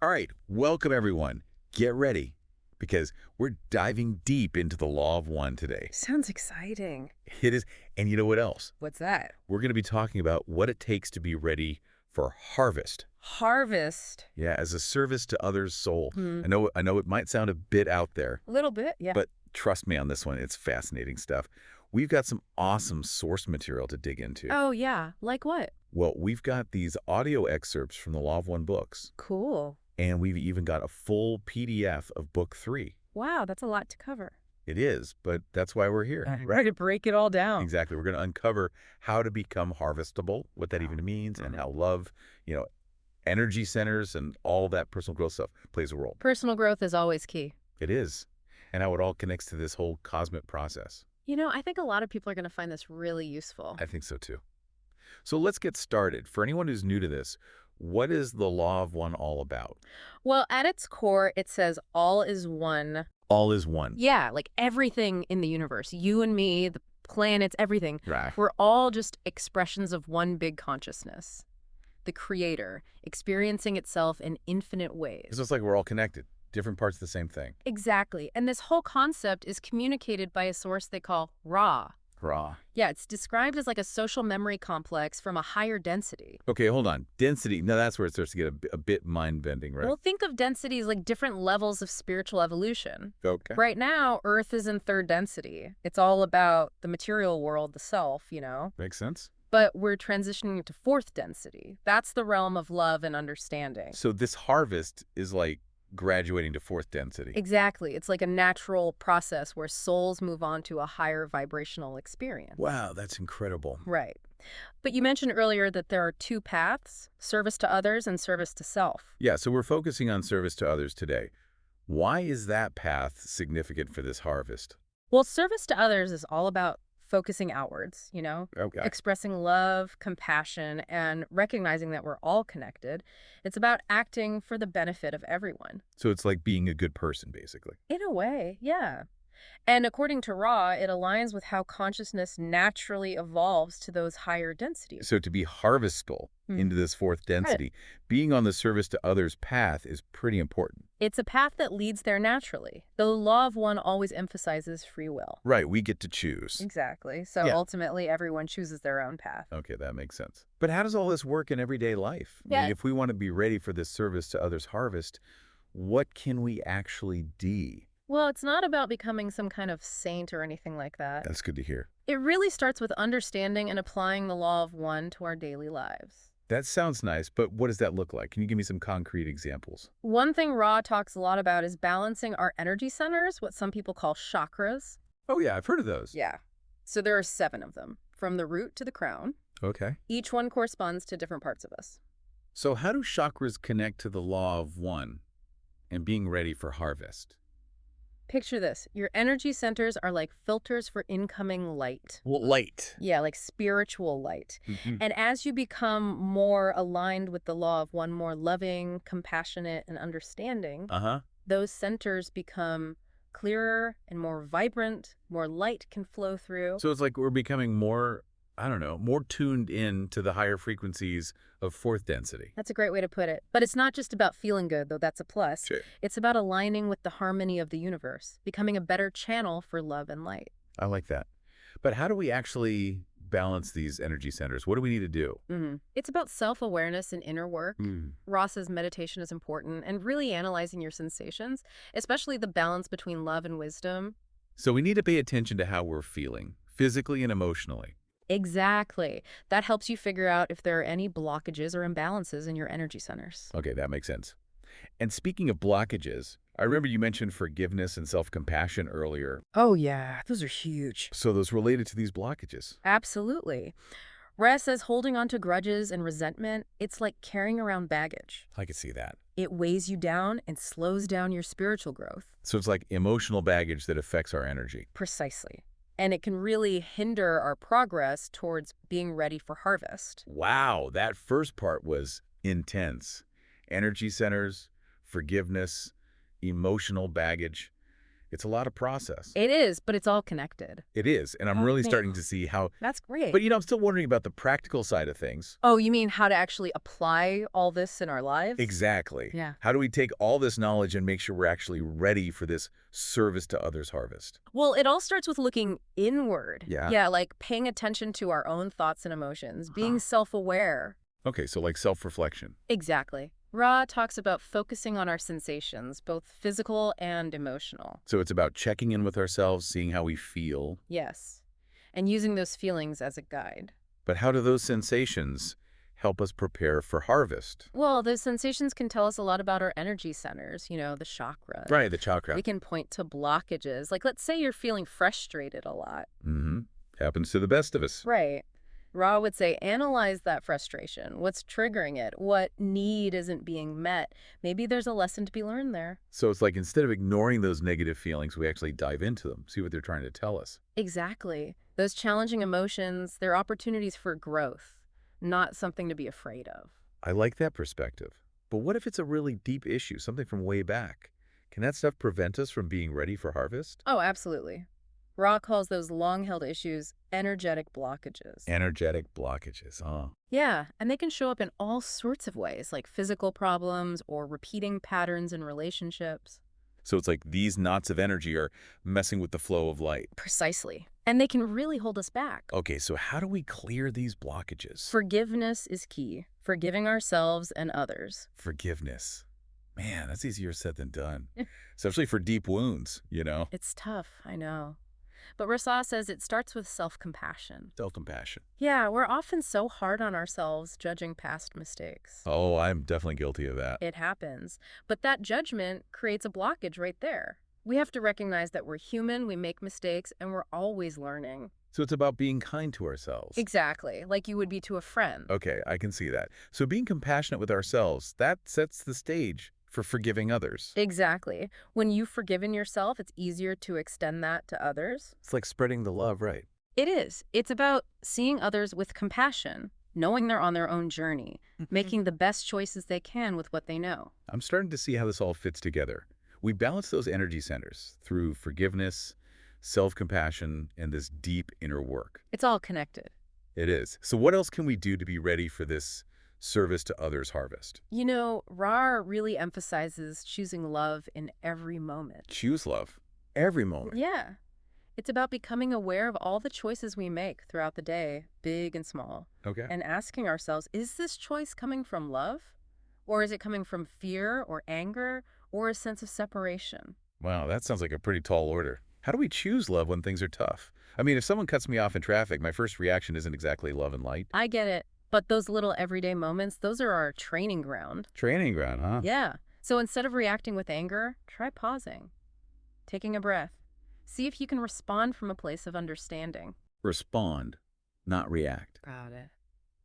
All right, welcome everyone. Get ready because we're diving deep into the law of one today. Sounds exciting. It is, and you know what else? What's that? We're going to be talking about what it takes to be ready for harvest. Harvest. Yeah, as a service to others' soul. Hmm. I know it might sound a bit out there, A little bit, yeah. but trust me on this one, it's fascinating stuff. We've got some awesome source material to dig into. Oh, yeah. Like what? Well, we've got these audio excerpts from the Law of One books, Cool. and we've even got a full PDF of book 3. Wow, that's a lot to cover. It is, but that's why we're here. Ready to break it all down. Exactly. We're going to uncover how to become harvestable, what that even means, and how love, energy centers and all that personal growth stuff plays a role. Personal growth is always key. It is. And how it all connects to this whole cosmic process. I think a lot of people are going to find this really useful. I think so too. So let's get started. For anyone who's new to this, what is the Law of One all about? Well, at its core, it says all is one. All is one. Yeah, like everything in the universe, you and me, the planets, everything. Right. We're all just expressions of one big consciousness. The creator, experiencing itself in infinite ways. It's just like we're all connected. Different parts of the same thing. Exactly. And this whole concept is communicated by a source they call Ra. Raw. Yeah, it's described as like a social memory complex from a higher density. Okay, hold on. Density. Now that's where it starts to get a bit mind-bending, right? Well, think of density as like different levels of spiritual evolution. Okay. Right now, Earth is in third density. It's all about the material world, the self, Makes sense. But we're transitioning to fourth density. That's the realm of love and understanding. So this harvest is like graduating to fourth density. Exactly. It's like a natural process where souls move on to a higher vibrational experience. Wow, that's incredible. Right. But you mentioned earlier that there are two paths, service to others and service to self. Yeah, so we're focusing on service to others today. Why is that path significant for this harvest? Well, service to others is all about focusing outwards, Okay. expressing love, compassion, and recognizing that we're all connected. It's about acting for the benefit of everyone. So it's like being a good person, basically. In a way, yeah. And according to Ra, it aligns with how consciousness naturally evolves to those higher densities. So to be harvestable into this fourth density, being on the service to others path is pretty important. It's a path that leads there naturally. The law of one always emphasizes free will. Right, we get to choose. Exactly. So Yeah. ultimately, everyone chooses their own path. Okay, that makes sense. But how does all this work in everyday life? I Yeah. mean, if we want to be ready for this service to others harvest, what can we actually do? Well, it's not about becoming some kind of saint or anything like that. That's good to hear. It really starts with understanding and applying the law of one to our daily lives. That sounds nice, but what does that look like? Can you give me some concrete examples? One thing Ra talks a lot about is balancing our energy centers, what some people call chakras. Oh, yeah, I've heard of those. Yeah. So there are 7 of them, from the root to the crown. Okay. Each one corresponds to different parts of us. So how do chakras connect to the law of one and being ready for harvest? Picture this. Your energy centers are like filters for incoming light. Well, light. Yeah, like spiritual light. Mhm. And as you become more aligned with the law of one, more loving, compassionate, and understanding, Uh-huh. those centers become clearer and more vibrant, more light can flow through. So it's like we're becoming more, I don't know, more tuned in to the higher frequencies of fourth density. That's a great way to put it. But it's not just about feeling good, though that's a plus. Sure. It's about aligning with the harmony of the universe, becoming a better channel for love and light. I like that. But how do we actually balance these energy centers? What do we need to do? It's about self-awareness and inner work. Ross says meditation is important, and really analyzing your sensations, especially the balance between love and wisdom. So we need to pay attention to how we're feeling, physically and emotionally. Exactly. That helps you figure out if there are any blockages or imbalances in your energy centers. Okay, that makes sense. And speaking of blockages, I remember you mentioned forgiveness and self-compassion earlier. Oh, yeah. Those are huge. So those related to these blockages. Absolutely. Ra says holding on to grudges and resentment, it's like carrying around baggage. I could see that. It weighs you down and slows down your spiritual growth. So it's like emotional baggage that affects our energy. Precisely. And it can really hinder our progress towards being ready for harvest. Wow, that first part was intense. Energy centers, forgiveness, emotional baggage. It's a lot of process. It is, but it's all connected. It is, and I'm really Okay. starting to see how. That's great. But I'm still wondering about the practical side of things. Oh, you mean how to actually apply all this in our lives? Exactly. Yeah. How do we take all this knowledge and make sure we're actually ready for this service to others harvest? Well, it all starts with looking inward. Yeah. Yeah, like paying attention to our own thoughts and emotions, being self-aware. Okay, so like self-reflection. Exactly. Ra talks about focusing on our sensations, both physical and emotional. So it's about checking in with ourselves, seeing how we feel. Yes. And using those feelings as a guide. But how do those sensations help us prepare for harvest? Well, those sensations can tell us a lot about our energy centers, the chakras. Right, the chakra. We can point to blockages. Like, let's say you're feeling frustrated a lot. Mm-hmm. Happens to the best of us. Right. Ra would say, analyze that frustration. What's triggering it? What need isn't being met? Maybe there's a lesson to be learned there. So it's like instead of ignoring those negative feelings, we actually dive into them, see what they're trying to tell us. Exactly. Those challenging emotions, they're opportunities for growth, not something to be afraid of. I like that perspective. But what if it's a really deep issue, something from way back? Can that stuff prevent us from being ready for harvest? Oh, absolutely. Ra calls those long-held issues energetic blockages. Energetic blockages, huh? Yeah, and they can show up in all sorts of ways, like physical problems or repeating patterns in relationships. So it's like these knots of energy are messing with the flow of light. Precisely. And they can really hold us back. Okay, so how do we clear these blockages? Forgiveness is key. Forgiving ourselves and others. Forgiveness. Man, that's easier said than done. Especially for deep wounds. It's tough, I know. But Rasa says it starts with self-compassion. Self-compassion. Yeah, we're often so hard on ourselves, judging past mistakes. Oh, I'm definitely guilty of that. It happens. But that judgment creates a blockage right there. We have to recognize that we're human, we make mistakes, and we're always learning. So it's about being kind to ourselves. Exactly, like you would be to a friend. Okay, I can see that. So being compassionate with ourselves, that sets the stage for forgiving others. Exactly. When you've forgiven yourself, it's easier to extend that to others. It's like spreading the love, right? It is. It's about seeing others with compassion, knowing they're on their own journey, making the best choices they can with what they know. I'm starting to see how this all fits together. We balance those energy centers through forgiveness, self-compassion, and this deep inner work. It's all connected. It is. So what else can we do to be ready for this service to others harvest? Ra really emphasizes choosing love in every moment. Choose love every moment. Yeah. It's about becoming aware of all the choices we make throughout the day, big and small, Okay. and asking ourselves, is this choice coming from love? Or is it coming from fear or anger or a sense of separation? Wow, that sounds like a pretty tall order. How do we choose love when things are tough? I mean, if someone cuts me off in traffic, my first reaction isn't exactly love and light. I get it. But those little everyday moments, those are our training ground. Training ground, huh? Yeah. So instead of reacting with anger, try pausing, taking a breath. See if you can respond from a place of understanding. Respond, not react. Got it.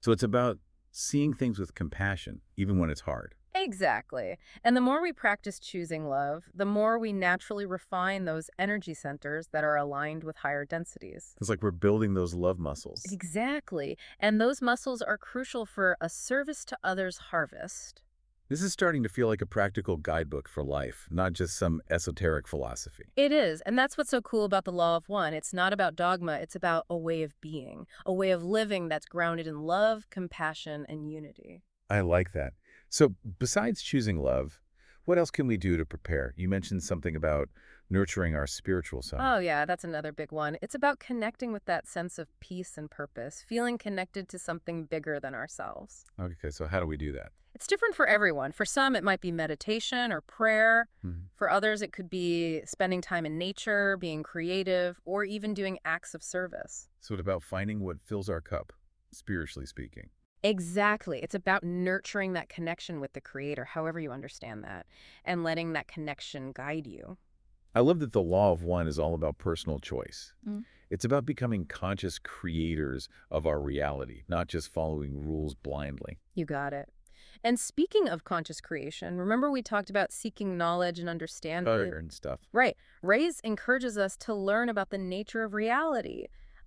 So it's about seeing things with compassion, even when it's hard. Exactly. And the more we practice choosing love, the more we naturally refine those energy centers that are aligned with higher densities. It's like we're building those love muscles. Exactly. And those muscles are crucial for a service to others harvest. This is starting to feel like a practical guidebook for life, not just some esoteric philosophy. It is. And that's what's so cool about the Law of One. It's not about dogma. It's about a way of being, a way of living that's grounded in love, compassion, and unity. I like that. So besides choosing love, what else can we do to prepare? You mentioned something about nurturing our spiritual side. Oh, yeah, that's another big one. It's about connecting with that sense of peace and purpose, feeling connected to something bigger than ourselves. Okay, so how do we do that? It's different for everyone. For some, it might be meditation or prayer. For others, it could be spending time in nature, being creative, or even doing acts of service. So it's about finding what fills our cup, spiritually speaking. Exactly. It's about nurturing that connection with the Creator, however you understand that, and letting that connection guide you. I love that the Law of One is all about personal choice. Mm. It's about becoming conscious creators of our reality, not just following rules blindly. You got it. And speaking of conscious creation, remember we talked about seeking knowledge and understanding? And stuff. Right. Rays encourages us to learn about the nature of reality,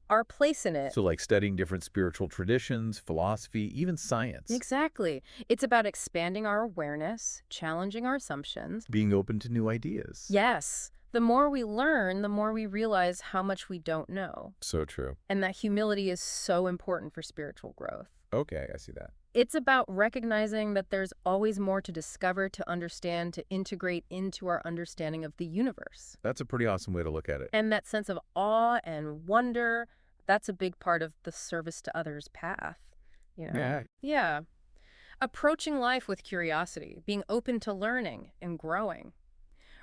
our place in it. So like studying different spiritual traditions, philosophy, even science. Exactly. It's about expanding our awareness, challenging our assumptions. Being open to new ideas. Yes, the more we learn, the more we realize how much we don't know. So true. And that humility is so important for spiritual growth. Okay, I see that. It's about recognizing that there's always more to discover, to understand, to integrate into our understanding of the universe. That's a pretty awesome way to look at it. And that sense of awe and wonder, that's a big part of the service to others path, you know? Yeah. Yeah. Approaching life with curiosity, being open to learning and growing.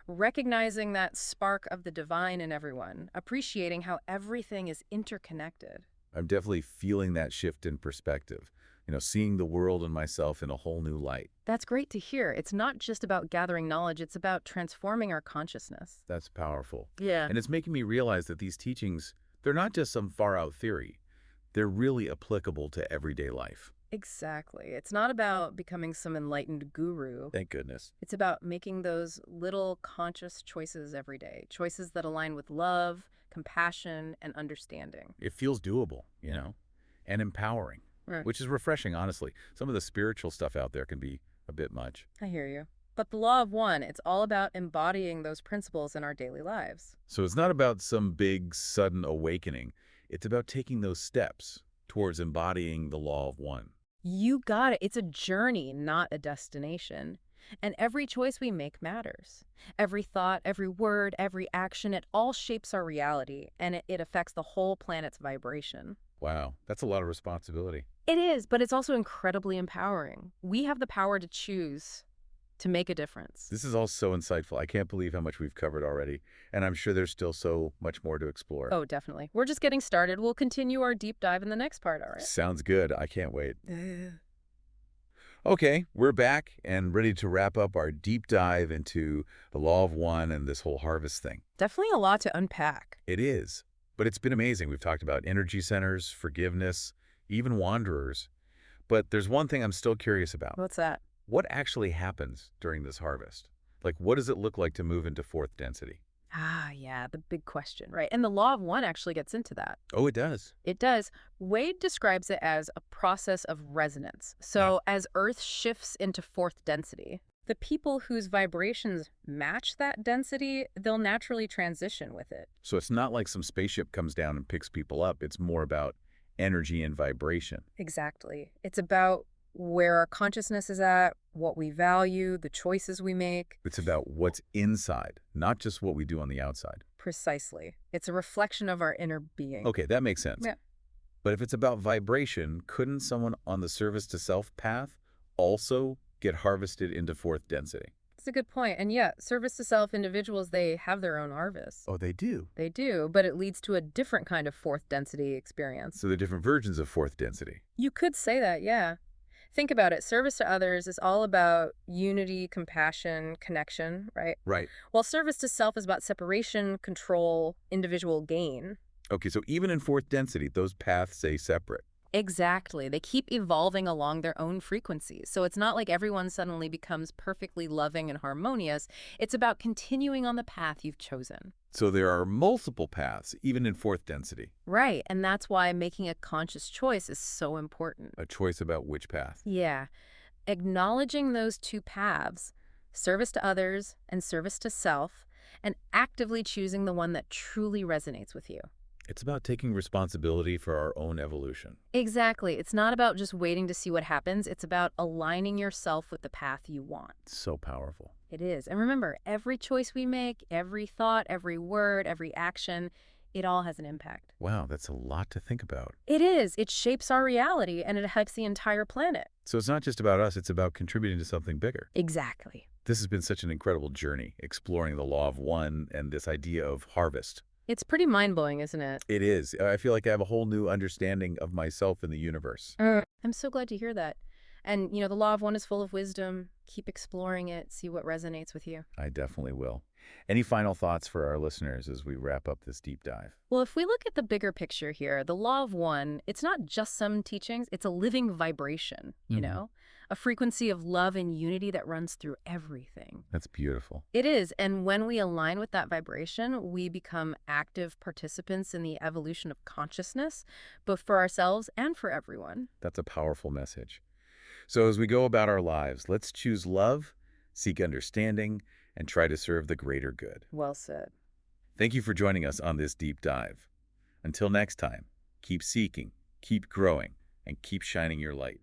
Recognizing that spark of the divine in everyone, appreciating how everything is interconnected. I'm definitely feeling that shift in perspective. Seeing the world and myself in a whole new light. That's great to hear. It's not just about gathering knowledge, it's about transforming our consciousness. That's powerful. Yeah. And it's making me realize that these teachings, they're not just some far-out theory. They're really applicable to everyday life. Exactly. It's not about becoming some enlightened guru. Thank goodness. It's about making those little conscious choices every day, choices that align with love, compassion, and understanding. It feels doable, and empowering, Right. which is refreshing, honestly. Some of the spiritual stuff out there can be a bit much. I hear you. But the law of one, it's all about embodying those principles in our daily lives. So it's not about some big, sudden awakening. It's about taking those steps towards embodying the law of one. You got it. It's a journey, not a destination. And every choice we make matters. Every thought, every word, every action, it all shapes our reality, and it affects the whole planet's vibration. Wow, that's a lot of responsibility. It is, but it's also incredibly empowering. We have the power to choose to make a difference. This is all so insightful. I can't believe how much we've covered already, and I'm sure there's still so much more to explore. Oh, definitely. We're just getting started. We'll continue our deep dive in the next part, all right? Sounds good. I can't wait. Okay, we're back and ready to wrap up our deep dive into the law of one and this whole harvest thing. Definitely a lot to unpack. It is, but it's been amazing. We've talked about energy centers, forgiveness, even wanderers. But there's one thing I'm still curious about. What's that? What actually happens during this harvest? Like, what does it look like to move into fourth density? Ah, yeah, the big question, right? And the law of one actually gets into that. Oh, it does. It does. Wade describes it as a process of resonance. So as Earth shifts into fourth density, the people whose vibrations match that density, they'll naturally transition with it. So it's not like some spaceship comes down and picks people up. It's more about energy and vibration. Exactly. It's about where our consciousness is at, what we value, the choices we make. It's about what's inside, not just what we do on the outside. Precisely. It's a reflection of our inner being. Okay, that makes sense. Yeah. But if it's about vibration, couldn't someone on the service to self path also get harvested into fourth density? That's a good point. And yeah, service to self individuals, they have their own harvest. Oh, they do. They do, but it leads to a different kind of fourth density experience. So they're different versions of fourth density. You could say that, yeah. Think about it. Service to others is all about unity, compassion, connection, right? Right. While service to self is about separation, control, individual gain. Okay, so even in fourth density, those paths stay separate. Exactly. They keep evolving along their own frequencies. So it's not like everyone suddenly becomes perfectly loving and harmonious. It's about continuing on the path you've chosen. So there are multiple paths, even in fourth density. Right. And that's why making a conscious choice is so important. A choice about which path. Yeah. Acknowledging those two paths, service to others and service to self, and actively choosing the one that truly resonates with you. It's about taking responsibility for our own evolution. Exactly. It's not about just waiting to see what happens. It's about aligning yourself with the path you want. So powerful. It is. And remember, every choice we make, every thought, every word, every action, it all has an impact. Wow, that's a lot to think about. It is. It shapes our reality and it affects the entire planet. So it's not just about us, it's about contributing to something bigger. Exactly. This has been such an incredible journey, exploring the law of one and this idea of harvest. It's pretty mind-blowing, isn't it? It is. I feel like I have a whole new understanding of myself in the universe. I'm so glad to hear that. And, the law of one is full of wisdom. Keep exploring it. See what resonates with you. I definitely will. Any final thoughts for our listeners as we wrap up this deep dive? Well, if we look at the bigger picture here, the law of one, it's not just some teachings, it's a living vibration, Hmm. a frequency of love and unity that runs through everything. That's beautiful. It is, and when we align with that vibration, we become active participants in the evolution of consciousness, both for ourselves and for everyone. That's a powerful message. So as we go about our lives, let's choose love, seek understanding, and try to serve the greater good. Well said. Thank you for joining us on this deep dive. Until next time, keep seeking, keep growing, and keep shining your light.